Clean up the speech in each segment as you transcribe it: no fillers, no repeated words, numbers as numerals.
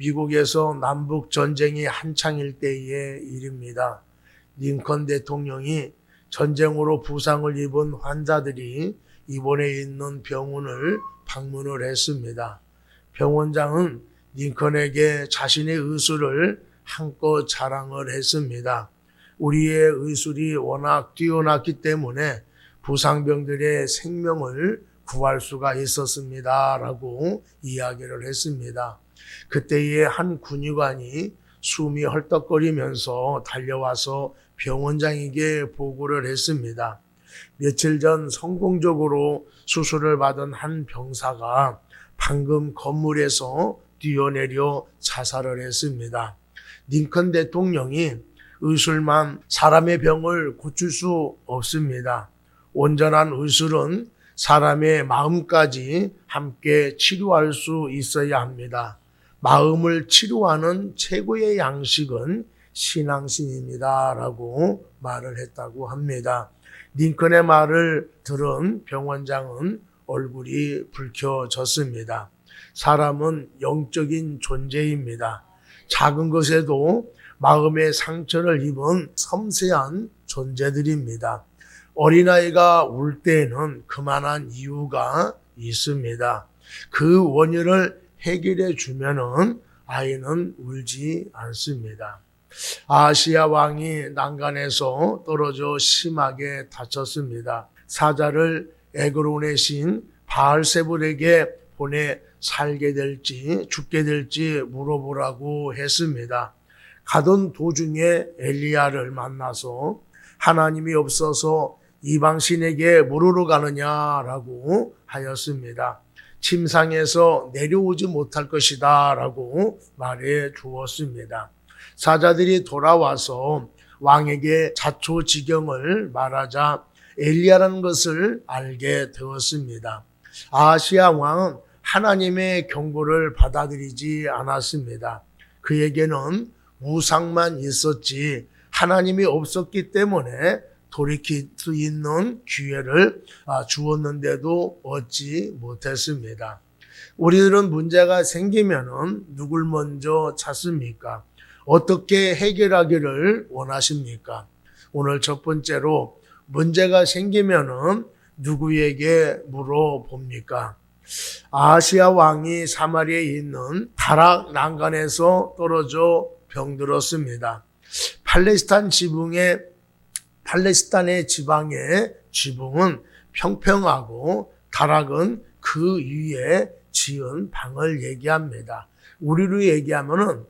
미국에서 남북 전쟁이 한창일 때의 일입니다. 링컨 대통령이 전쟁으로 부상을 입은 환자들이 입원해 있는 병원을 방문을 했습니다. 병원장은 링컨에게 자신의 의술을 한껏 자랑을 했습니다. 우리의 의술이 워낙 뛰어났기 때문에 부상병들의 생명을 구할 수가 있었습니다. 라고 이야기를 했습니다. 그때의 한 군의관이 숨이 헐떡거리면서 달려와서 병원장에게 보고를 했습니다. 며칠 전 성공적으로 수술을 받은 한 병사가 방금 건물에서 뛰어내려 자살을 했습니다. 링컨 대통령이 의술만 사람의 병을 고칠 수 없습니다. 온전한 의술은 사람의 마음까지 함께 치료할 수 있어야 합니다. 마음을 치료하는 최고의 양식은 신앙심입니다. 라고 말을 했다고 합니다. 링컨의 말을 들은 병원장은 얼굴이 붉혀졌습니다. 사람은 영적인 존재입니다. 작은 것에도 마음의 상처를 입은 섬세한 존재들입니다. 어린아이가 울 때에는 그만한 이유가 있습니다. 그 원인을 해결해 주면은 아이는 울지 않습니다. 아하시야 왕이 난간에서 떨어져 심하게 다쳤습니다. 사자를 에그론의 신 바알세불에게 보내 살게 될지 죽게 될지 물어보라고 했습니다. 가던 도중에 엘리야를 만나서 하나님이 없어서 이방신에게 물으러 가느냐라고 하였습니다. 침상에서 내려오지 못할 것이다 라고 말해 주었습니다. 사자들이 돌아와서 왕에게 자초지경을 말하자 엘리야라는 것을 알게 되었습니다. 아하시야 왕은 하나님의 경고를 받아들이지 않았습니다. 그에게는 우상만 있었지 하나님이 없었기 때문에 돌이킬 수 있는 기회를 주었는데도 얻지 못했습니다. 우리들은 문제가 생기면은 누굴 먼저 찾습니까? 어떻게 해결하기를 원하십니까? 오늘 첫 번째로 문제가 생기면은 누구에게 물어봅니까? 아하시야 왕이 사마리아에 있는 다락 난간에서 떨어져 병들었습니다. 팔레스타인의 지방의 지붕은 평평하고 다락은 그 위에 지은 방을 얘기합니다. 우리로 얘기하면은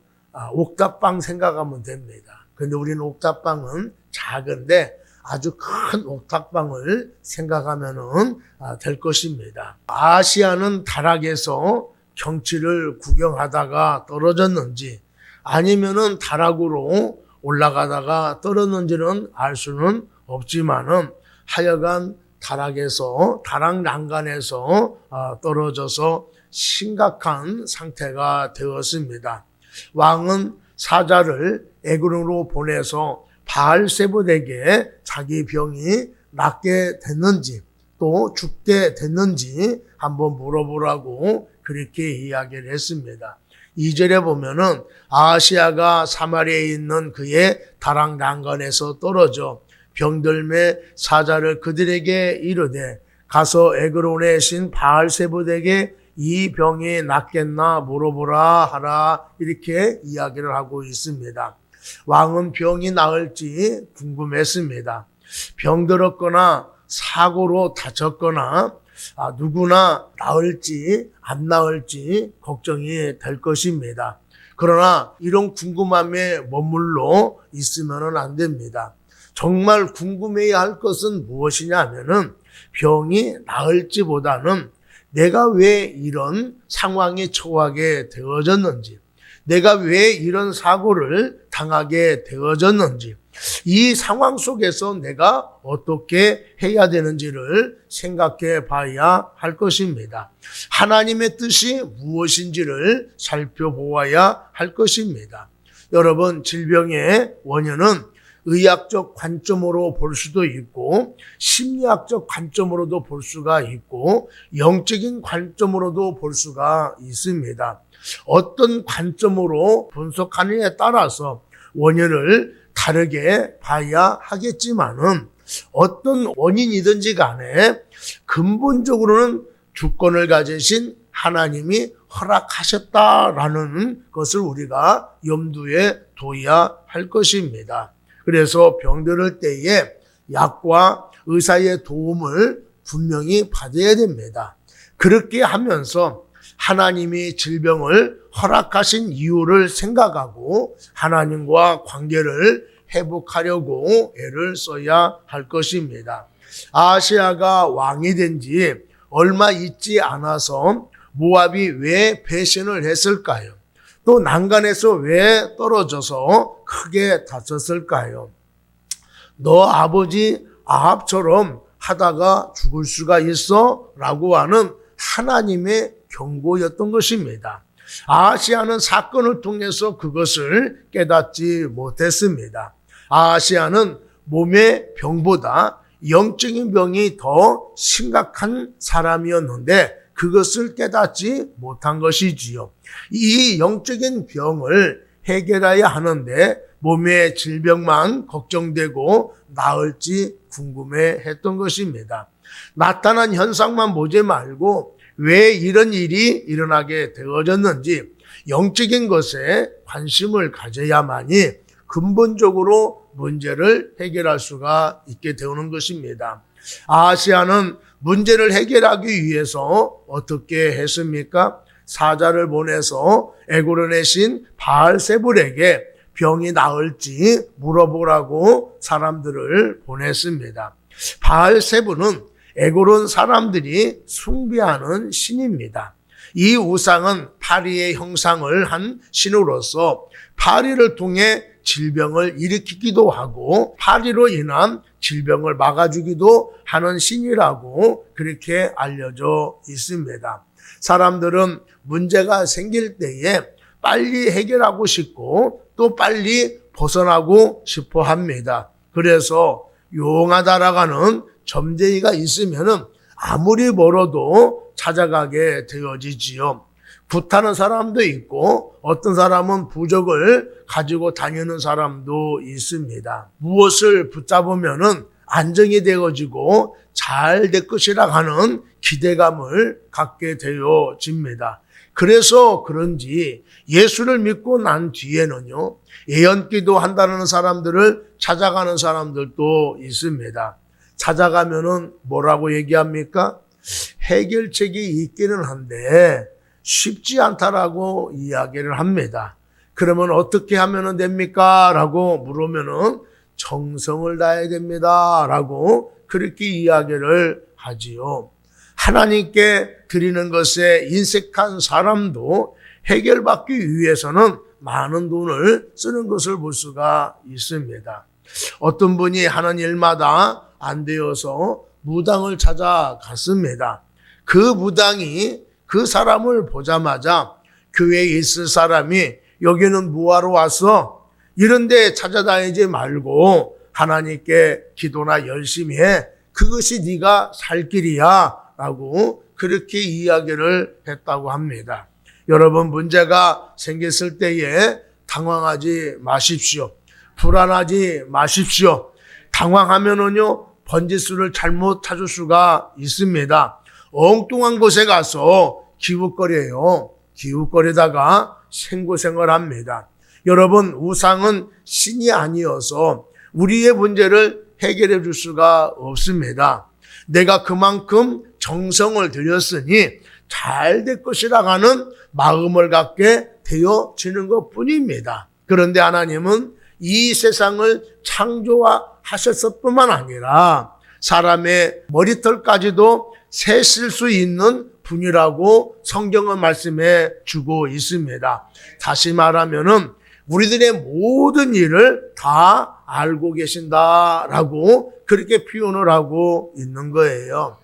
옥탑방 생각하면 됩니다. 근데 우리는 옥탑방은 작은데 아주 큰 옥탑방을 생각하면은 될 것입니다. 아하시야는 다락에서 경치를 구경하다가 떨어졌는지 아니면은 다락으로 올라가다가 떨어졌는지는 알 수는 없지만은 하여간 다락 난간에서 떨어져서 심각한 상태가 되었습니다. 왕은 사자를 에그론으로 보내서 바알세불에게 자기 병이 낫게 됐는지 또 죽게 됐는지 한번 물어보라고 그렇게 이야기를 했습니다. 2절에 보면은 아하시야가 사마리아에 있는 그의 다락 난간에서 떨어져 병들매 사자를 그들에게 이르되 가서 에그론의 신 바알세불에게 이 병이 낫겠나 물어보라 하라 이렇게 이야기를 하고 있습니다. 왕은 병이 나을지 궁금했습니다. 병들었거나 사고로 다쳤거나 누구나 나을지 안 나을지 걱정이 될 것입니다. 그러나 이런 궁금함에 머물러 있으면 안 됩니다. 정말 궁금해야 할 것은 무엇이냐 하면은 병이 나을지보다는 내가 왜 이런 상황에 처하게 되어졌는지, 내가 왜 이런 사고를 당하게 되어졌는지, 이 상황 속에서 내가 어떻게 해야 되는지를 생각해 봐야 할 것입니다. 하나님의 뜻이 무엇인지를 살펴보아야 할 것입니다. 여러분, 질병의 원인은 의학적 관점으로 볼 수도 있고 심리학적 관점으로도 볼 수가 있고 영적인 관점으로도 볼 수가 있습니다. 어떤 관점으로 분석하느냐에 따라서 원인을 다르게 봐야 하겠지만은 어떤 원인이든지 간에 근본적으로는 주권을 가지신 하나님이 허락하셨다라는 것을 우리가 염두에 둬야 할 것입니다. 그래서 병들을 때에 약과 의사의 도움을 분명히 받아야 됩니다. 그렇게 하면서 하나님이 질병을 허락하신 이유를 생각하고 하나님과 관계를 회복하려고 애를 써야 할 것입니다. 아하시아가 왕이 된 지 얼마 있지 않아서 모압이 왜 배신을 했을까요? 또 난간에서 왜 떨어져서 크게 다쳤을까요? 너 아버지 아합처럼 하다가 죽을 수가 있어? 라고 하는 하나님의 경고였던 것입니다. 아하시아는 사건을 통해서 그것을 깨닫지 못했습니다. 아하시아는 몸의 병보다 영적인 병이 더 심각한 사람이었는데 그것을 깨닫지 못한 것이지요. 이 영적인 병을 해결해야 하는데 몸의 질병만 걱정되고 나을지 궁금해했던 것입니다. 나타난 현상만 보지 말고 왜 이런 일이 일어나게 되어졌는지 영적인 것에 관심을 가져야만이 근본적으로 문제를 해결할 수가 있게 되는 것입니다. 아하시아는 문제를 해결하기 위해서 어떻게 했습니까? 사자를 보내서 에고론의 신 바알세불에게 병이 나을지 물어보라고 사람들을 보냈습니다. 바알세불은 에고론 사람들이 숭배하는 신입니다. 이 우상은 파리의 형상을 한 신으로서 파리를 통해 질병을 일으키기도 하고 파리로 인한 질병을 막아주기도 하는 신이라고 그렇게 알려져 있습니다. 사람들은 문제가 생길 때에 빨리 해결하고 싶고 또 빨리 벗어나고 싶어 합니다. 그래서 용하다라고 하는 점쟁이가 있으면은 아무리 멀어도 찾아가게 되어지지요. 굿하는 사람도 있고 어떤 사람은 부적을 가지고 다니는 사람도 있습니다. 무엇을 붙잡으면은 안정이 되어지고 잘 될 것이라 하는 기대감을 갖게 되어집니다. 그래서 그런지 예수를 믿고 난 뒤에는요, 예언기도 한다는 사람들을 찾아가는 사람들도 있습니다. 찾아가면은 뭐라고 얘기합니까? 해결책이 있기는 한데 쉽지 않다라고 이야기를 합니다. 그러면 어떻게 하면 됩니까? 라고 물으면은 정성을 다해야 됩니다. 라고 그렇게 이야기를 하지요. 하나님께 드리는 것에 인색한 사람도 해결받기 위해서는 많은 돈을 쓰는 것을 볼 수가 있습니다. 어떤 분이 하는 일마다 안 되어서 무당을 찾아갔습니다. 그 무당이 그 사람을 보자마자 교회에 있을 사람이 여기는 뭐하러 왔어? 이런 데 찾아다니지 말고 하나님께 기도나 열심히 해. 그것이 네가 살 길이야. 라고 그렇게 이야기를 했다고 합니다. 여러분, 문제가 생겼을 때에 당황하지 마십시오. 불안하지 마십시오. 당황하면은요, 번지수를 잘못 찾을 수가 있습니다. 엉뚱한 곳에 가서 기웃거려요. 기웃거리다가 생고생을 합니다. 여러분, 우상은 신이 아니어서 우리의 문제를 해결해 줄 수가 없습니다. 내가 그만큼 정성을 들였으니 잘 될 것이라 하는 마음을 갖게 되어지는 것뿐입니다. 그런데 하나님은 이 세상을 창조하셨을 뿐만 아니라 사람의 머리털까지도 세실 수 있는 분이라고 성경은 말씀해 주고 있습니다. 다시 말하면은 우리들의 모든 일을 다 알고 계신다라고 그렇게 표현을 하고 있는 거예요.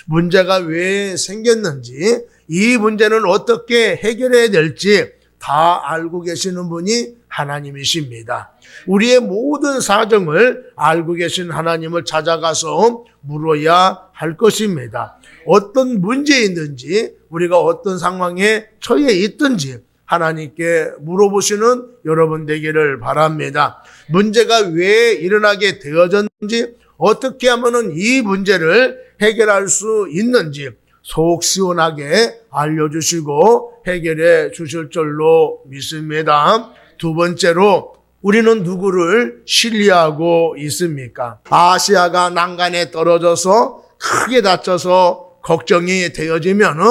문제가 왜 생겼는지, 이 문제는 어떻게 해결해야 될지 다 알고 계시는 분이 하나님이십니다. 우리의 모든 사정을 알고 계신 하나님을 찾아가서 물어야 할 것입니다. 어떤 문제에 있는지, 우리가 어떤 상황에 처해 있든지 하나님께 물어보시는 여러분 되기를 바랍니다. 문제가 왜 일어나게 되어졌는지, 어떻게 하면 이 문제를 해결할 수 있는지 속 시원하게 알려주시고 해결해 주실 줄로 믿습니다. 두 번째로, 우리는 누구를 신뢰하고 있습니까? 아시아가 난간에 떨어져서 크게 다쳐서 걱정이 되어지면은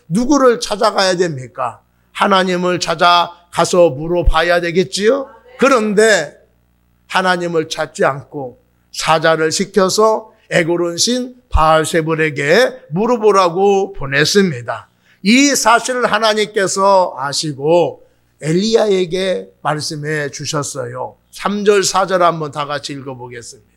누구를 찾아가야 됩니까? 하나님을 찾아가서 물어봐야 되겠지요? 그런데 하나님을 찾지 않고 사자를 시켜서 에고른 신 바알세불에게 물어보라고 보냈습니다. 이 사실을 하나님께서 아시고 엘리야에게 말씀해 주셨어요. 3절 4절 한번 다 같이 읽어보겠습니다.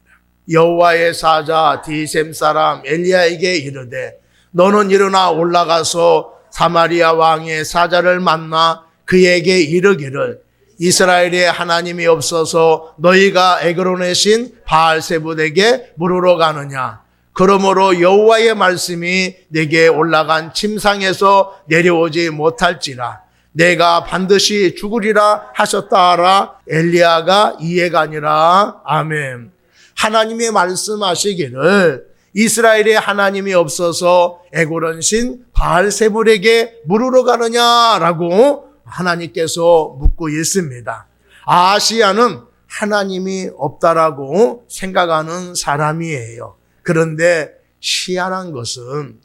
여호와의 사자 디셈 사람 엘리야에게 이르되 너는 일어나 올라가서 사마리아 왕의 사자를 만나 그에게 이르기를 이스라엘의 하나님이 없어서 너희가 에그론의 신 바알세불에게 물으러 가느냐? 그러므로 여호와의 말씀이 내게 올라간 침상에서 내려오지 못할지라 내가 반드시 죽으리라 하셨다 하라. 엘리야가 이해가 아니라. 아멘. 하나님이 말씀하시기를 이스라엘의 하나님이 없어서 에고른 신 바알세불에게 물으러 가느냐라고 하나님께서 묻고 있습니다. 아시아는 하나님이 없다라고 생각하는 사람이에요. 그런데 희한한 것은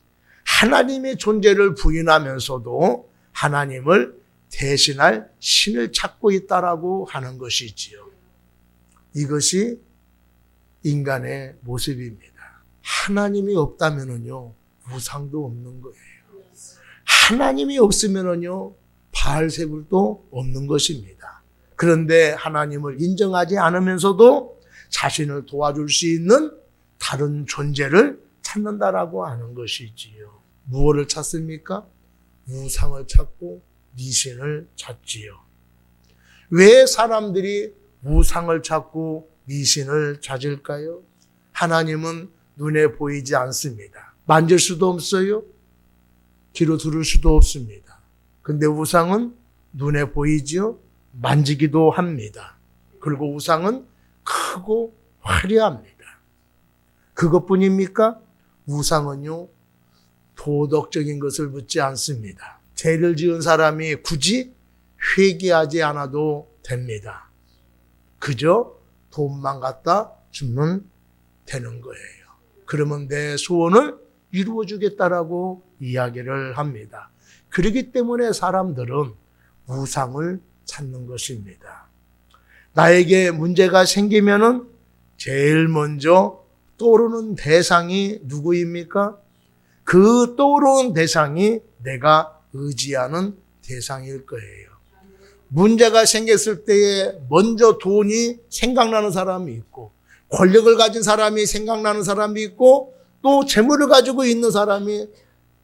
하나님의 존재를 부인하면서도 하나님을 대신할 신을 찾고 있다라고 하는 것이지요. 이것이 인간의 모습입니다. 하나님이 없다면은요, 우상도 없는 거예요. 하나님이 없으면은요, 바알세불도 없는 것입니다. 그런데 하나님을 인정하지 않으면서도 자신을 도와줄 수 있는 다른 존재를 찾는다라고 하는 것이지요. 무엇을 찾습니까? 우상을 찾고 미신을 찾지요. 왜 사람들이 우상을 찾고 미신을 찾을까요? 하나님은 눈에 보이지 않습니다. 만질 수도 없어요. 귀로 들을 수도 없습니다. 근데 우상은 눈에 보이지요. 만지기도 합니다. 그리고 우상은 크고 화려합니다. 그것뿐입니까? 우상은요, 도덕적인 것을 묻지 않습니다. 죄를 지은 사람이 굳이 회개하지 않아도 됩니다. 그저 돈만 갖다 주면 되는 거예요. 그러면 내 소원을 이루어주겠다라고 이야기를 합니다. 그렇기 때문에 사람들은 우상을 찾는 것입니다. 나에게 문제가 생기면은 제일 먼저 떠오르는 대상이 누구입니까? 그 떠오르는 대상이 내가 의지하는 대상일 거예요. 문제가 생겼을 때에 먼저 돈이 생각나는 사람이 있고, 권력을 가진 사람이 생각나는 사람이 있고, 또 재물을 가지고 있는 사람이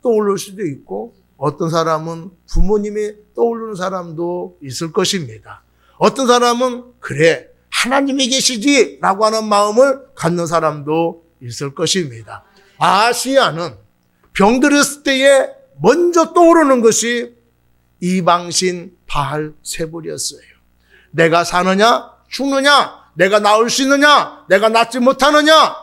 떠오를 수도 있고, 어떤 사람은 부모님이 떠오르는 사람도 있을 것입니다. 어떤 사람은 그래, 하나님이 계시지 라고 하는 마음을 갖는 사람도 있을 것입니다. 아시아는 병들었을 때에 먼저 떠오르는 것이 이방신 바알세불이었어요. 내가 사느냐 죽느냐, 내가 나을 수 있느냐, 내가 낫지 못하느냐,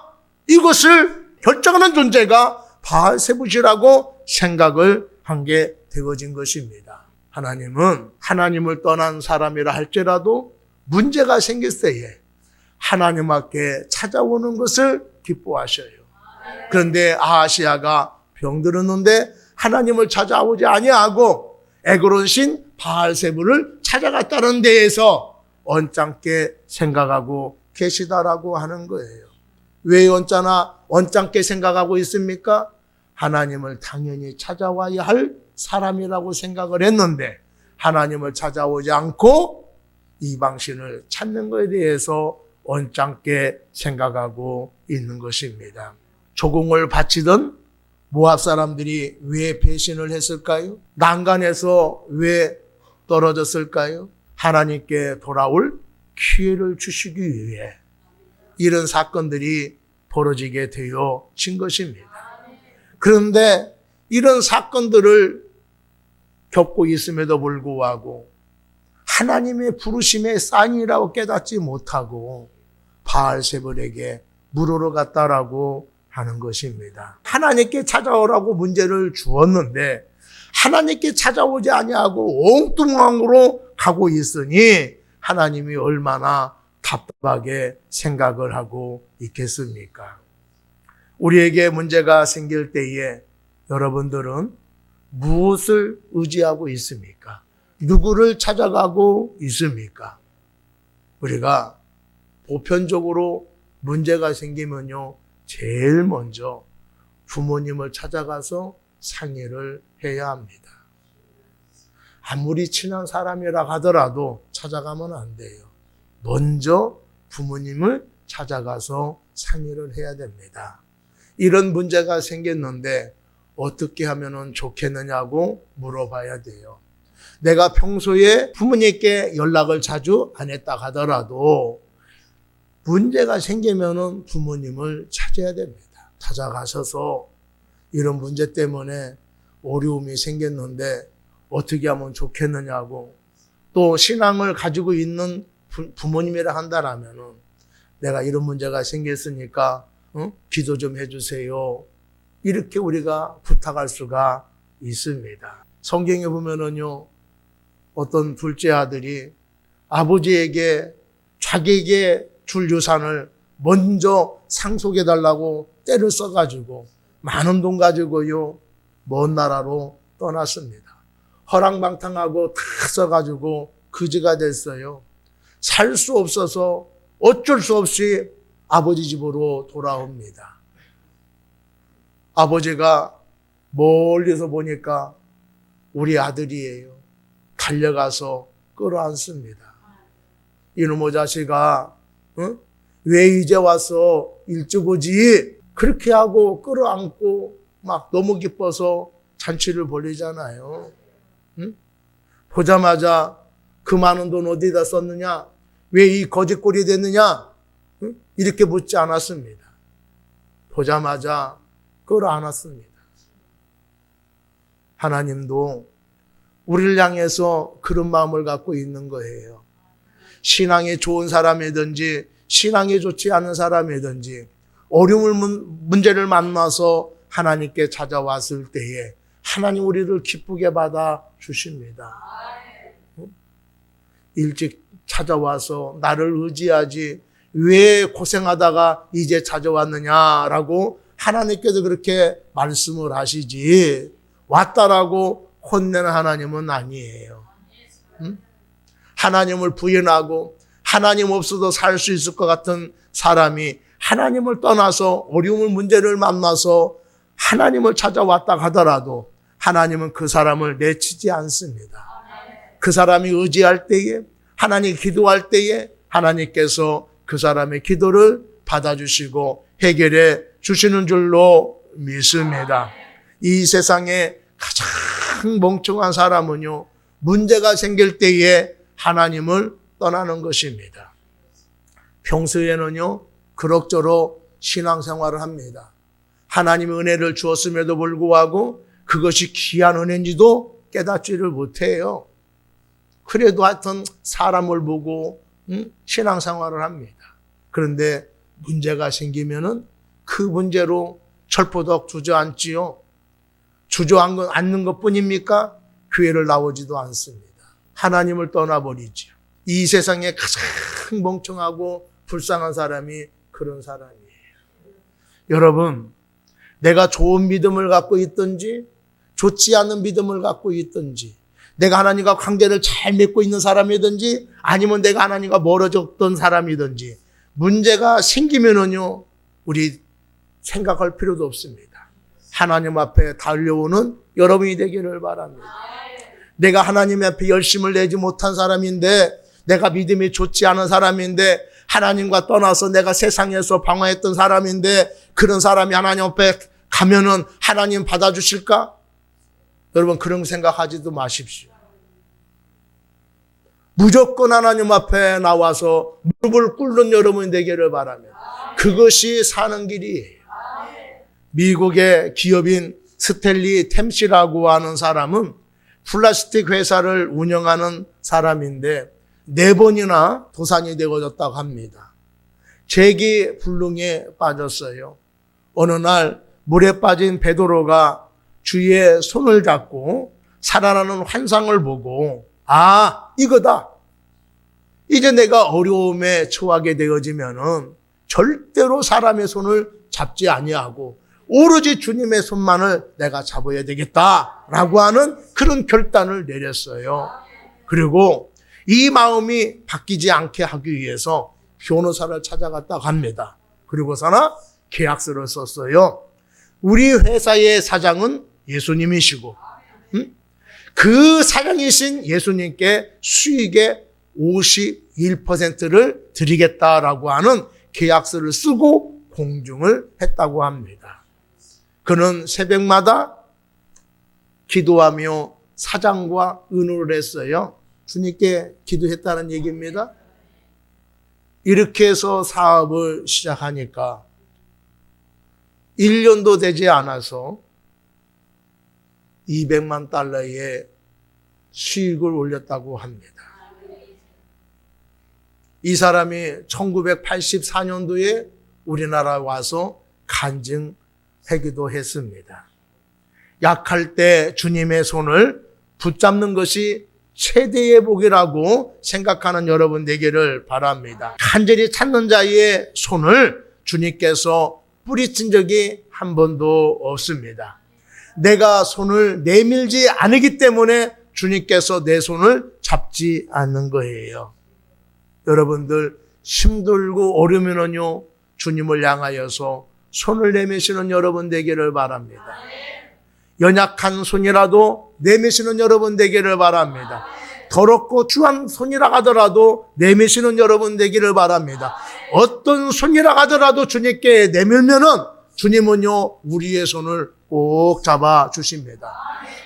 이것을 결정하는 존재가 바알세불이라고 생각을 한 게 되어진 것입니다. 하나님은 하나님을 떠난 사람이라 할지라도 문제가 생겼을 때에 하나님 앞에 찾아오는 것을 기뻐하셔요. 그런데 아하시아가 병들었는데 하나님을 찾아오지 아니하고 에그론 신 바알세불을 찾아갔다는 데에서 언짢게 생각하고 계시다라고 하는 거예요. 왜 언짢게 생각하고 있습니까? 하나님을 당연히 찾아와야 할 사람이라고 생각을 했는데 하나님을 찾아오지 않고 이방신을 찾는 것에 대해서 언짢게 생각하고 있는 것입니다. 조공을 바치던 모압 사람들이 왜 배신을 했을까요? 난간에서 왜 떨어졌을까요? 하나님께 돌아올 기회를 주시기 위해 이런 사건들이 벌어지게 되어진 것입니다. 그런데 이런 사건들을 겪고 있음에도 불구하고 하나님의 부르심의 사인이라고 깨닫지 못하고 바알세불에게 물으러 갔다라고 하는 것입니다. 하나님께 찾아오라고 문제를 주었는데 하나님께 찾아오지 아니하고 엉뚱함으로 가고 있으니 하나님이 얼마나 답답하게 생각을 하고 있겠습니까? 우리에게 문제가 생길 때에 여러분들은 무엇을 의지하고 있습니까? 누구를 찾아가고 있습니까? 우리가 보편적으로 문제가 생기면요, 제일 먼저 부모님을 찾아가서 상의를 해야 합니다. 아무리 친한 사람이라 하더라도 찾아가면 안 돼요. 먼저 부모님을 찾아가서 상의를 해야 됩니다. 이런 문제가 생겼는데 어떻게 하면 좋겠느냐고 물어봐야 돼요. 내가 평소에 부모님께 연락을 자주 안 했다 하더라도 문제가 생기면 부모님을 찾아야 됩니다. 찾아가셔서 이런 문제 때문에 어려움이 생겼는데 어떻게 하면 좋겠느냐고, 또 신앙을 가지고 있는 부모님이라 한다라면 내가 이런 문제가 생겼으니까 기도 좀 해주세요. 이렇게 우리가 부탁할 수가 있습니다. 성경에 보면은요, 어떤 둘째 아들이 아버지에게 자기에게 줄 유산을 먼저 상속해달라고 때를 써가지고 많은 돈 가지고요, 먼 나라로 떠났습니다. 허랑방탕하고 다 써가지고 거지가 됐어요. 살 수 없어서 어쩔 수 없이 아버지 집으로 돌아옵니다. 아버지가 멀리서 보니까 우리 아들이에요. 달려가서 끌어안습니다. 이놈의 자식아, 왜 이제 와서 일찍 오지? 그렇게 하고 끌어안고 막 너무 기뻐서 잔치를 벌이잖아요. 보자마자 그 많은 돈 어디다 썼느냐? 왜 이 거지꼴이 됐느냐? 이렇게 묻지 않았습니다. 보자마자 끌어안았습니다. 하나님도 우리를 향해서 그런 마음을 갖고 있는 거예요. 신앙이 좋은 사람이든지 신앙이 좋지 않은 사람이든지 문제를 만나서 하나님께 찾아왔을 때에 하나님 우리를 기쁘게 받아 주십니다. 일찍 찾아와서 나를 의지하지 왜 고생하다가 이제 찾아왔느냐라고 하나님께서 그렇게 말씀을 하시지 왔다라고 혼내는 하나님은 아니에요. 하나님을 부인하고 하나님 없어도 살 수 있을 것 같은 사람이 하나님을 떠나서 어려움을 문제를 만나서 하나님을 찾아왔다 하더라도 하나님은 그 사람을 내치지 않습니다. 그 사람이 의지할 때에, 하나님 기도할 때에 하나님께서 그 사람의 기도를 받아주시고 해결해 주시는 줄로 믿습니다. 이 세상에 가장 멍청한 사람은요, 문제가 생길 때에 하나님을 떠나는 것입니다. 평소에는요, 그럭저럭 신앙생활을 합니다. 하나님의 은혜를 주었음에도 불구하고 그것이 귀한 은혜인지도 깨닫지를 못해요. 그래도 하여튼 사람을 보고 신앙생활을 합니다. 그런데 문제가 생기면은 그 문제로 철포덕 주저앉지요. 주저앉는 것뿐입니까? 교회를 나오지도 않습니다. 하나님을 떠나버리지요. 이 세상에 가장 멍청하고 불쌍한 사람이 그런 사람이에요. 여러분, 내가 좋은 믿음을 갖고 있든지 좋지 않은 믿음을 갖고 있든지 내가 하나님과 관계를 잘 맺고 있는 사람이든지 아니면 내가 하나님과 멀어졌던 사람이든지 문제가 생기면은요, 우리 생각할 필요도 없습니다. 하나님 앞에 달려오는 여러분이 되기를 바랍니다. 내가 하나님 앞에 열심을 내지 못한 사람인데, 내가 믿음이 좋지 않은 사람인데, 하나님과 떠나서 내가 세상에서 방황했던 사람인데, 그런 사람이 하나님 앞에 가면은 하나님 받아주실까? 여러분, 그런 생각하지도 마십시오. 무조건 하나님 앞에 나와서 무릎을 꿇는 여러분이 되기를 바랍니다. 그것이 사는 길이에요. 미국의 기업인 스탠리 템시라고 하는 사람은 플라스틱 회사를 운영하는 사람인데 4번이나 도산이 되어졌다고 합니다. 재기불능에 빠졌어요. 어느 날 물에 빠진 베드로가 주위에 손을 잡고 살아나는 환상을 보고 이거다. 이제 내가 어려움에 처하게 되어지면은 절대로 사람의 손을 잡지 아니하고 오로지 주님의 손만을 내가 잡아야 되겠다라고 하는 그런 결단을 내렸어요. 그리고 이 마음이 바뀌지 않게 하기 위해서 변호사를 찾아갔다고 합니다. 그리고서는 계약서를 썼어요. 우리 회사의 사장은 예수님이시고 그 사장이신 예수님께 수익의 51%를 드리겠다라고 하는 계약서를 쓰고 공증을 했다고 합니다. 그는 새벽마다 기도하며 사장과 의논을 했어요. 주님께 기도했다는 얘기입니다. 이렇게 해서 사업을 시작하니까 1년도 되지 않아서 200만 달러의 수익을 올렸다고 합니다. 이 사람이 1984년도에 우리나라 와서 간증하기도 했습니다. 약할 때 주님의 손을 붙잡는 것이 최대의 복이라고 생각하는 여러분 되기를 바랍니다. 간절히 찾는 자의 손을 주님께서 뿌리친 적이 한 번도 없습니다. 내가 손을 내밀지 않기 때문에 주님께서 내 손을 잡지 않는 거예요. 여러분들 힘들고 어려우면요 주님을 향하여서 손을 내미시는 여러분 되기를 바랍니다. 연약한 손이라도 내미시는 여러분 되기를 바랍니다. 더럽고 추한 손이라 하더라도 내미시는 여러분 되기를 바랍니다. 어떤 손이라 하더라도 주님께 내밀면은 주님은요 우리의 손을 꼭 잡아 주십니다.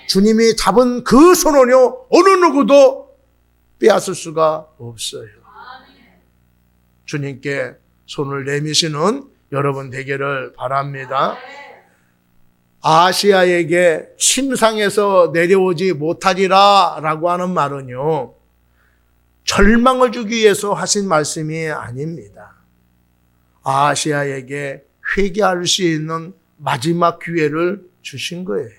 주님이 잡은 그 손은요 어느 누구도 빼앗을 수가 없어요. 주님께 손을 내미시는 여러분 되기를 바랍니다. 아시아에게 침상에서 내려오지 못하리라 라고 하는 말은요 절망을 주기 위해서 하신 말씀이 아닙니다. 아시아에게 회개할 수 있는 마지막 기회를 주신 거예요.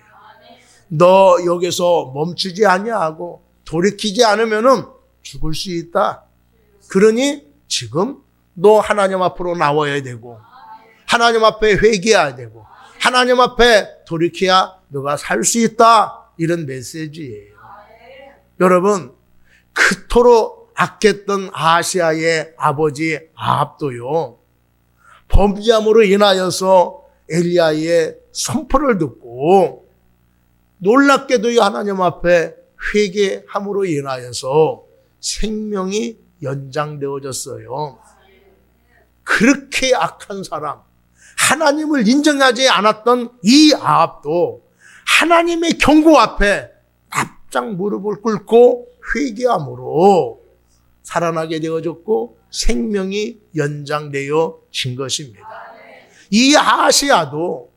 너 여기서 멈추지 아니하고 돌이키지 않으면 죽을 수 있다. 그러니 지금 너 하나님 앞으로 나와야 되고 하나님 앞에 회개해야 되고 하나님 앞에 돌이켜야 너가 살 수 있다. 이런 메시지예요. 여러분 그토록 악했던 아시아의 아버지 아합도요 범죄함으로 인하여서 엘리야의 선포를 듣고 놀랍게도 하나님 앞에 회개함으로 인하여서 생명이 연장되어졌어요. 그렇게 악한 사람, 하나님을 인정하지 않았던 이 아합도 하나님의 경고 앞에 납작 무릎을 꿇고 회개함으로 살아나게 되어졌고 생명이 연장되어진 것입니다. 이 아시아도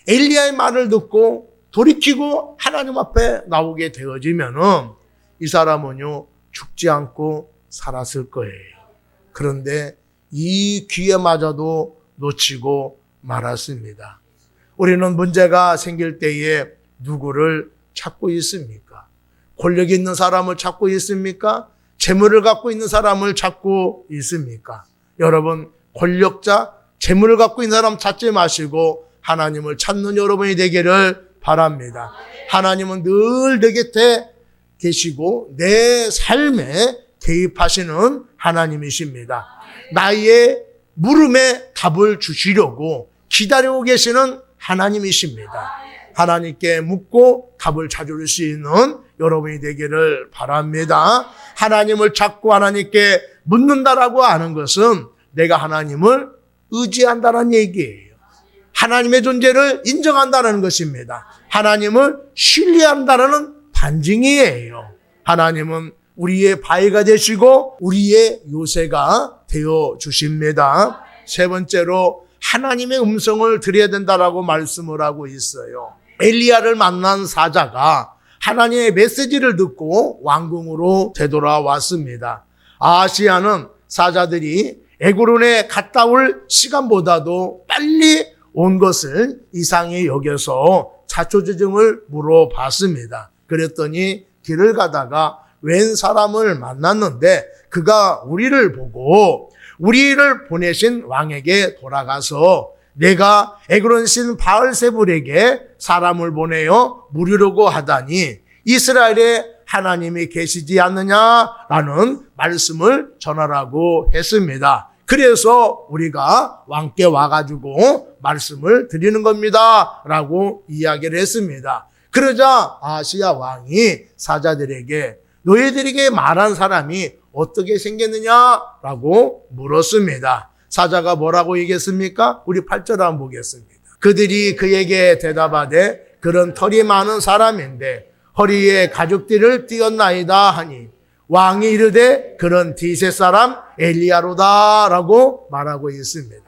엘리야의 말을 듣고 돌이키고 하나님 앞에 나오게 되어지면은 이 사람은요 죽지 않고 살았을 거예요. 그런데 이 기회마저도 놓치고 말았습니다. 우리는 문제가 생길 때에 누구를 찾고 있습니까? 권력 있는 사람을 찾고 있습니까? 재물을 갖고 있는 사람을 찾고 있습니까? 여러분 권력자, 재물을 갖고 있는 사람 찾지 마시고 하나님을 찾는 여러분이 되기를 바랍니다. 하나님은 늘 내 곁에 계시고 내 삶에 개입하시는 하나님이십니다. 나의 물음에 답을 주시려고 기다리고 계시는 하나님이십니다. 하나님께 묻고 답을 찾을 수 있는 여러분이 되기를 바랍니다. 하나님을 찾고 하나님께 묻는다라고 하는 것은 내가 하나님을 의지한다는 얘기예요. 하나님의 존재를 인정한다는 것입니다. 하나님을 신뢰한다는 반증이에요. 하나님은 우리의 바위가 되시고 우리의 요새가 되어 주십니다. 세 번째로 하나님의 음성을 들어야 된다라고 말씀을 하고 있어요. 엘리야를 만난 사자가 하나님의 메시지를 듣고 왕궁으로 되돌아왔습니다. 아하시야는 사자들이 에그론에 갔다 올 시간보다도 빨리 온 것을 이상히 여겨서 자초지종을 물어봤습니다. 그랬더니 길을 가다가 웬 사람을 만났는데 그가 우리를 보고 우리를 보내신 왕에게 돌아가서 내가 에그론 신 바알세불에게 사람을 보내어 물으려고 하다니 이스라엘에 하나님이 계시지 않느냐라는 말씀을 전하라고 했습니다. 그래서 우리가 왕께 와가지고 말씀을 드리는 겁니다 라고 이야기를 했습니다. 그러자 아하시야 왕이 사자들에게 너희들에게 말한 사람이 어떻게 생겼느냐라고 물었습니다. 사자가 뭐라고 얘기했습니까? 우리 8절 한번 보겠습니다. 그들이 그에게 대답하되 그런 털이 많은 사람인데 허리에 가죽띠를 띄었나이다 하니 왕이 이르되 그런 디셋 사람 엘리야로다 라고 말하고 있습니다.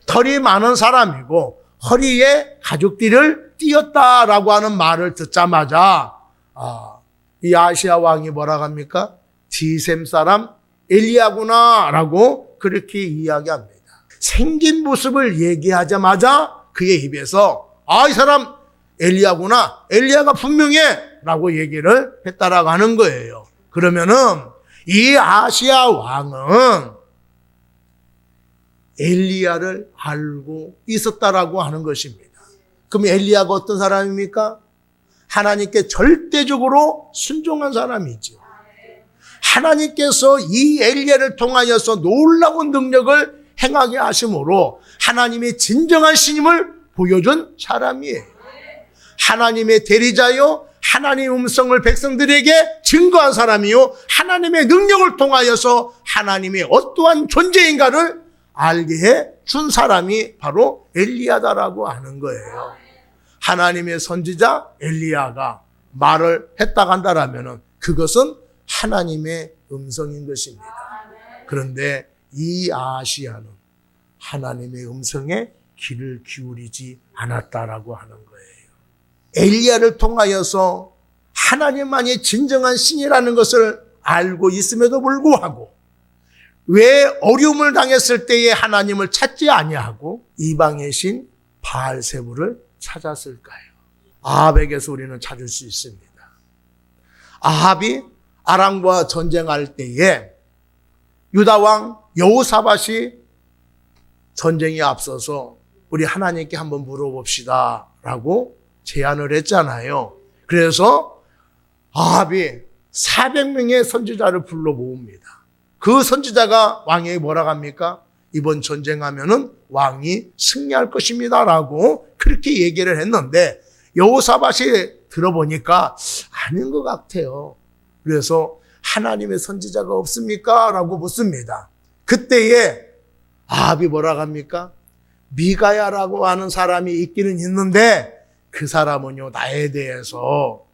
털이 많은 사람이고 허리에 가죽띠를 띄었다라고 하는 말을 듣자마자 이 아시아 왕이 뭐라고 합니까? 디셈 사람 엘리야구나 라고 그렇게 이야기합니다. 생긴 모습을 얘기하자마자 그의 입에서 이 사람 엘리야구나, 엘리야가 분명해 라고 얘기를 했다라고 하는 거예요. 그러면은 이 아시아 왕은 엘리야를 알고 있었다라고 하는 것입니다. 그럼 엘리야가 어떤 사람입니까? 하나님께 절대적으로 순종한 사람이죠. 하나님께서 이 엘리야를 통하여서 놀라운 능력을 행하게 하심으로 하나님의 진정한 신임을 보여준 사람이에요. 하나님의 대리자요, 하나님의 음성을 백성들에게 증거한 사람이요, 하나님의 능력을 통하여서 하나님의 어떠한 존재인가를 알게 해준 사람이 바로 엘리야다라고 하는 거예요. 하나님의 선지자 엘리야가 말을 했다고 한다라면 그것은 하나님의 음성인 것입니다. 그런데 이 아하시야는 하나님의 음성에 귀를 기울이지 않았다라고 하는 거예요. 엘리야를 통하여서 하나님만이 진정한 신이라는 것을 알고 있음에도 불구하고 왜 어려움을 당했을 때에 하나님을 찾지 아니하고 이방의 신 바알세불을 찾았을까요? 아합에게서 우리는 찾을 수 있습니다. 아합이 아람과 전쟁할 때에 유다왕 여호사밧이 전쟁에 앞서서 우리 하나님께 한번 물어봅시다 라고 제안을 했잖아요. 그래서 아합이 400명의 선지자를 불러 모읍니다. 그 선지자가 왕에게 뭐라고 합니까? 이번 전쟁하면은 왕이 승리할 것입니다 라고 그렇게 얘기를 했는데 여호사밧이 들어보니까 아닌 것 같아요. 그래서 하나님의 선지자가 없습니까? 라고 묻습니다. 그때에 아합이 뭐라고 합니까? 미가야라고 하는 사람이 있기는 있는데 그 사람은요 나에 대해서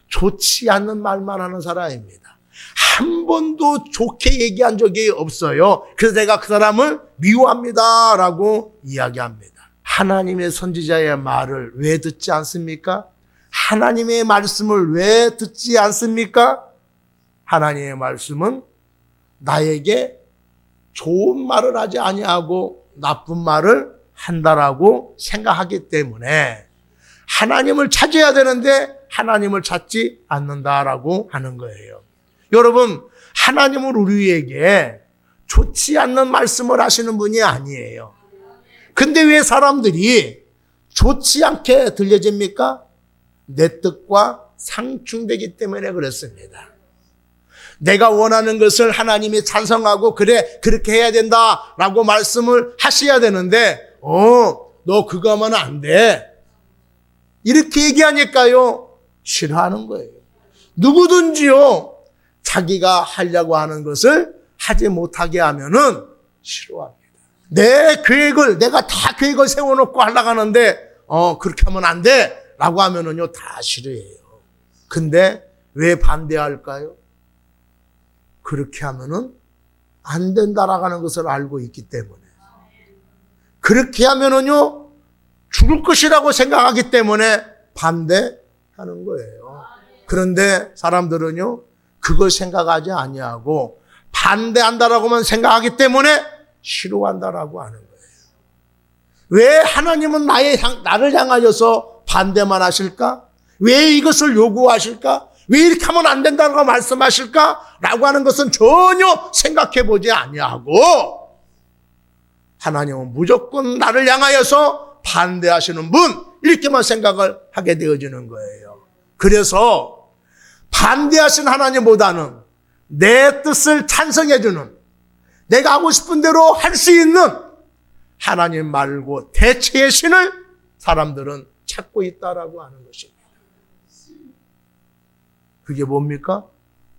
좋지 않는 말만 하는 사람입니다. 한 번도 좋게 얘기한 적이 없어요. 그래서 내가 그 사람을 미워합니다 라고 이야기합니다. 하나님의 선지자의 말을 왜 듣지 않습니까? 하나님의 말씀을 왜 듣지 않습니까? 하나님의 말씀은 나에게 좋은 말을 하지 아니하고 나쁜 말을 한다라고 생각하기 때문에 하나님을 찾아야 되는데 하나님을 찾지 않는다라고 하는 거예요. 여러분, 하나님은 우리에게 좋지 않는 말씀을 하시는 분이 아니에요. 근데 왜 사람들이 좋지 않게 들려집니까? 내 뜻과 상충되기 때문에 그렇습니다. 내가 원하는 것을 하나님이 찬성하고 그래 그렇게 해야 된다라고 말씀을 하셔야 되는데 너 그거 하면 안 돼. 이렇게 얘기하니까요 싫어하는 거예요. 누구든지요 자기가 하려고 하는 것을 하지 못하게 하면은 싫어합니다. 내 계획을 내가 다 계획을 세워놓고 하려고 하는데 그렇게 하면 안 돼 라고 하면은요 다 싫어해요. 근데 왜 반대할까요? 그렇게 하면은 안 된다라는 것을 알고 있기 때문에, 그렇게 하면은요 죽을 것이라고 생각하기 때문에 반대하는 거예요. 그런데 사람들은요 그걸 생각하지 아니하고 반대한다라고만 생각하기 때문에 싫어한다라고 하는 거예요. 왜 하나님은 나를 향하여서 반대만 하실까? 왜 이것을 요구하실까? 왜 이렇게 하면 안 된다고 말씀하실까? 라고 하는 것은 전혀 생각해 보지 아니하고, 하나님은 무조건 나를 향하여서 반대하시는 분, 이렇게만 생각을 하게 되어지는 거예요. 그래서 반대하신 하나님보다는 내 뜻을 찬성해 주는, 내가 하고 싶은 대로 할 수 있는 하나님 말고 대체의 신을 사람들은 찾고 있다라고 하는 것입니다. 그게 뭡니까?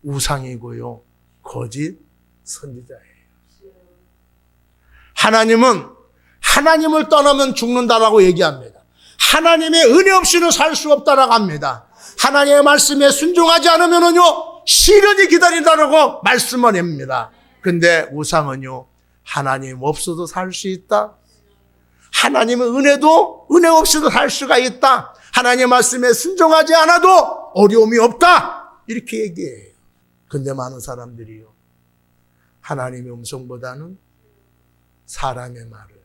우상이고요, 거짓 선지자예요. 하나님은 하나님을 떠나면 죽는다라고 얘기합니다. 하나님의 은혜 없이는 살 수 없다라고 합니다. 하나님의 말씀에 순종하지 않으면요 시련이 기다린다라고 말씀을 합니다. 근데 우상은요, 하나님 없어도 살 수 있다. 하나님의 은혜도 은혜 없이도 살 수가 있다. 하나님의 말씀에 순종하지 않아도 어려움이 없다. 이렇게 얘기해요. 근데 많은 사람들이요, 하나님의 음성보다는 사람의 말을,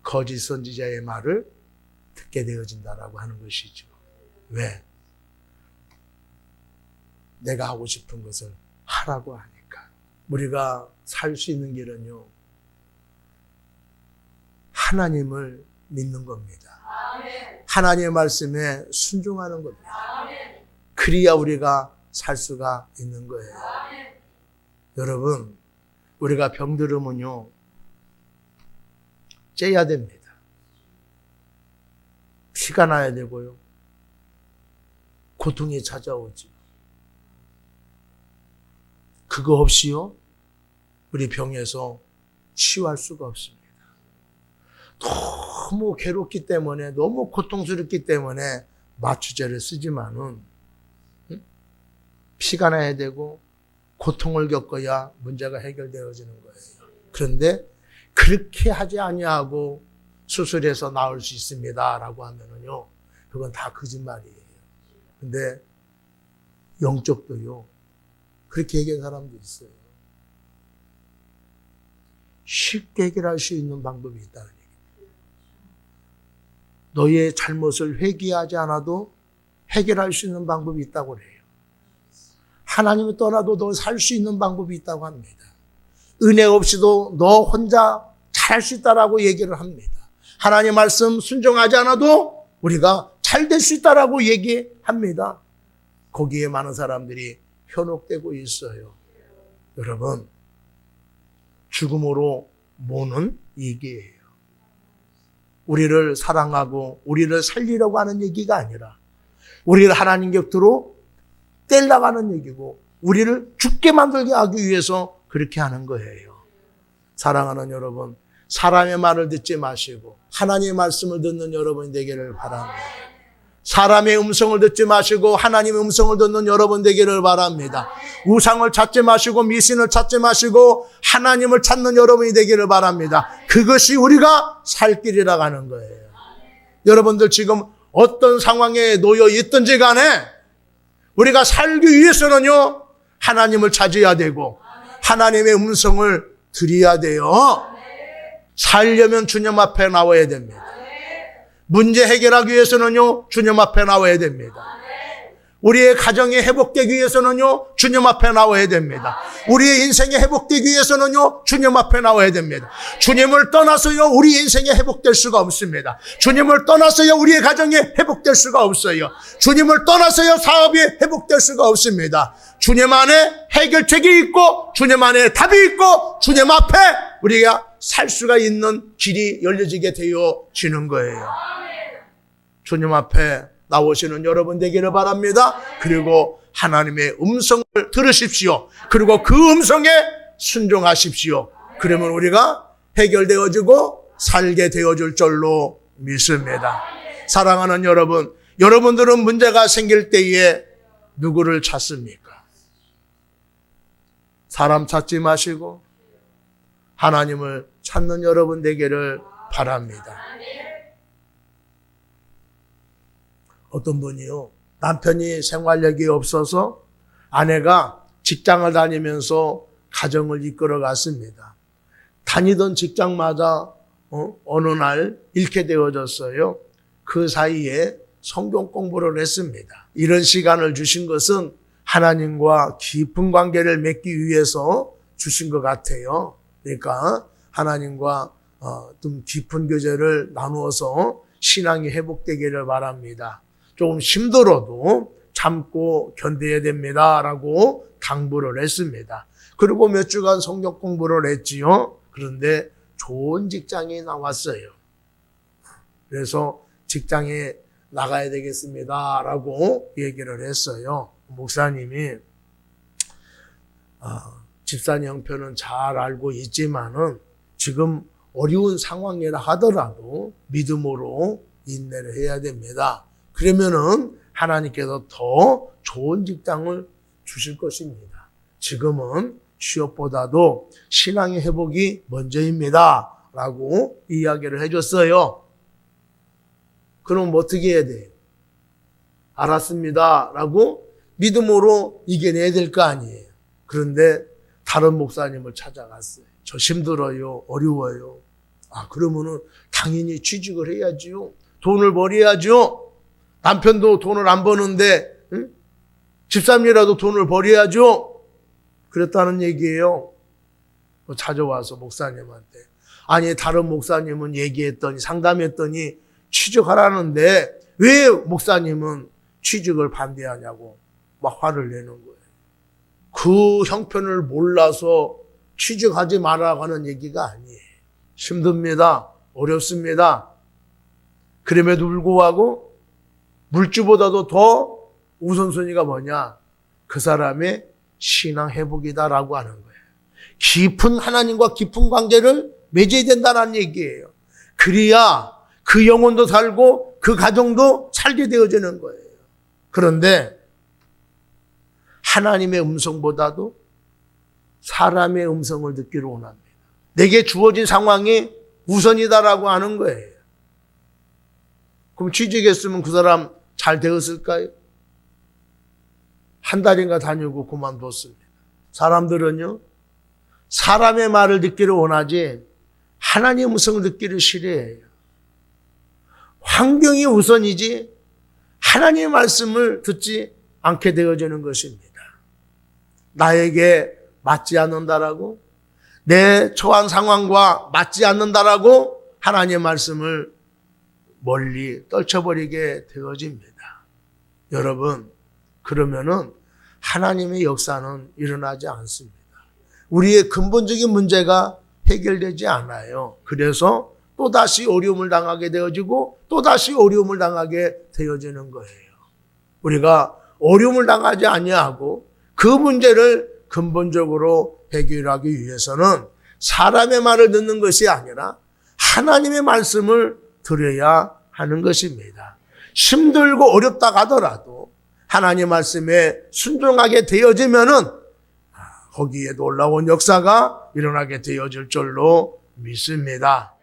거짓 선지자의 말을 듣게 되어진다라고 하는 것이죠. 왜? 내가 하고 싶은 것을 하라고 하니까. 우리가 살 수 있는 길은요, 하나님을 믿는 겁니다. 하나님의 말씀에 순종하는 겁니다. 그래야 우리가 살 수가 있는 거예요. 여러분, 우리가 병들으면요 째야 됩니다. 피가 나야 되고요, 고통이 찾아오죠. 그거 없이요 우리 병에서 치유할 수가 없습니다. 너무 괴롭기 때문에, 너무 고통스럽기 때문에 마취제를 쓰지만은 피가 나야 되고 고통을 겪어야 문제가 해결되어지는 거예요. 그런데 그렇게 하지 아니하고 수술해서 나을 수 있습니다라고 하면은요, 그건 다 거짓말이에요. 근데 영적도요 그렇게 얘기하는 사람도 있어요. 쉽게 해결할 수 있는 방법이 있다는 얘기입니다. 너의 잘못을 회개하지 않아도 해결할 수 있는 방법이 있다고 그래요. 하나님을 떠나도 너 살 수 있는 방법이 있다고 합니다. 은혜 없이도 너 혼자 잘할 수 있다라고 얘기를 합니다. 하나님 말씀 순종하지 않아도 우리가 잘 될 수 있다라고 얘기합니다. 거기에 많은 사람들이 현혹되고 있어요. 여러분, 죽음으로 모는 얘기예요. 우리를 사랑하고 우리를 살리려고 하는 얘기가 아니라 우리를 하나님 곁으로 떼려가는 얘기고, 우리를 죽게 만들게 하기 위해서 그렇게 하는 거예요. 사랑하는 여러분, 사람의 말을 듣지 마시고 하나님의 말씀을 듣는 여러분이 되기를 바랍니다. 사람의 음성을 듣지 마시고 하나님의 음성을 듣는 여러분 되기를 바랍니다. 우상을 찾지 마시고 미신을 찾지 마시고 하나님을 찾는 여러분이 되기를 바랍니다. 그것이 우리가 살 길이라고 하는 거예요. 여러분들 지금 어떤 상황에 놓여 있든지 간에 우리가 살기 위해서는요 하나님을 찾아야 되고 하나님의 음성을 드려야 돼요. 살려면 주님 앞에 나와야 됩니다. 문제 해결하기 위해서는요 주님 앞에 나와야 됩니다. 우리의 가정이 회복되기 위해서는요 주님 앞에 나와야 됩니다. 우리의 인생이 회복되기 위해서는요 주님 앞에 나와야 됩니다. 주님을 떠나서요 우리 인생이 회복될 수가 없습니다. 주님을 떠나서요 우리의 가정이 회복될 수가 없어요. 주님을 떠나서요 사업이 회복될 수가 없습니다. 주님 안에 해결책이 있고 주님 안에 답이 있고 주님 앞에 우리가 살 수가 있는 길이 열려지게 되어지는 거예요. 주님 앞에 나오시는 여러분 되기를 바랍니다. 그리고 하나님의 음성을 들으십시오. 그리고 그 음성에 순종하십시오. 그러면 우리가 해결되어지고 살게 되어질 줄로 믿습니다. 사랑하는 여러분, 여러분들은 문제가 생길 때에 누구를 찾습니까? 사람 찾지 마시고 하나님을 찾는 여러분 되기를 바랍니다. 어떤 분이요, 남편이 생활력이 없어서 아내가 직장을 다니면서 가정을 이끌어 갔습니다. 다니던 직장마다 어느 날 잃게 되어졌어요. 그 사이에 성경 공부를 했습니다. 이런 시간을 주신 것은 하나님과 깊은 관계를 맺기 위해서 주신 것 같아요. 그러니까 하나님과 좀 깊은 교제를 나누어서 신앙이 회복되기를 바랍니다. 조금 힘들어도 참고 견뎌야 됩니다라고 당부를 했습니다. 그리고 몇 주간 성경 공부를 했지요. 그런데 좋은 직장이 나왔어요. 그래서 직장에 나가야 되겠습니다라고 얘기를 했어요. 목사님이 집산 형편은 잘 알고 있지만은 지금 어려운 상황이라 하더라도 믿음으로 인내를 해야 됩니다. 그러면은 하나님께서 더 좋은 직장을 주실 것입니다. 지금은 취업보다도 신앙의 회복이 먼저입니다. 라고 이야기를 해줬어요. 그럼 어떻게 해야 돼요? 알았습니다. 라고 믿음으로 이겨내야 될 거 아니에요. 그런데 다른 목사님을 찾아갔어요. 저 힘들어요. 어려워요. 그러면은 당연히 취직을 해야지요. 돈을 벌어야죠. 남편도 돈을 안 버는데 집사님이라도 돈을 벌어야죠. 그랬다는 얘기예요. 찾아와서 목사님한테. 아니 다른 목사님은 얘기했더니 상담했더니 취직하라는데 왜 목사님은 취직을 반대하냐고 막 화를 내는 거예요. 그 형편을 몰라서 취직하지 말라고 하는 얘기가 아니에요. 힘듭니다. 어렵습니다. 그럼에도 불구하고 물주보다도 더 우선순위가 뭐냐? 그 사람의 신앙 회복이다라고 하는 거예요. 깊은 하나님과 깊은 관계를 맺어야 된다는 얘기예요. 그래야 그 영혼도 살고 그 가정도 살게 되어지는 거예요. 그런데 하나님의 음성보다도 사람의 음성을 듣기를 원합니다. 내게 주어진 상황이 우선이다라고 하는 거예요. 그럼 취직했으면 그 사람 잘 되었을까요? 한 달인가 다니고 그만뒀습니다. 사람들은요, 사람의 말을 듣기를 원하지 하나님의 음성을 듣기를 싫어해요. 환경이 우선이지 하나님의 말씀을 듣지 않게 되어지는 것입니다. 나에게 맞지 않는다라고, 내 처한 상황과 맞지 않는다라고 하나님의 말씀을 멀리 떨쳐버리게 되어집니다. 여러분, 그러면은 하나님의 역사는 일어나지 않습니다. 우리의 근본적인 문제가 해결되지 않아요. 그래서 또다시 어려움을 당하게 되어지고 또다시 어려움을 당하게 되어지는 거예요. 우리가 어려움을 당하지 아니하고 그 문제를 근본적으로 해결하기 위해서는 사람의 말을 듣는 것이 아니라 하나님의 말씀을 들어야 하는 것입니다. 힘들고 어렵다 하더라도 하나님의 말씀에 순종하게 되어지면은 거기에 놀라운 역사가 일어나게 되어질 줄로 믿습니다.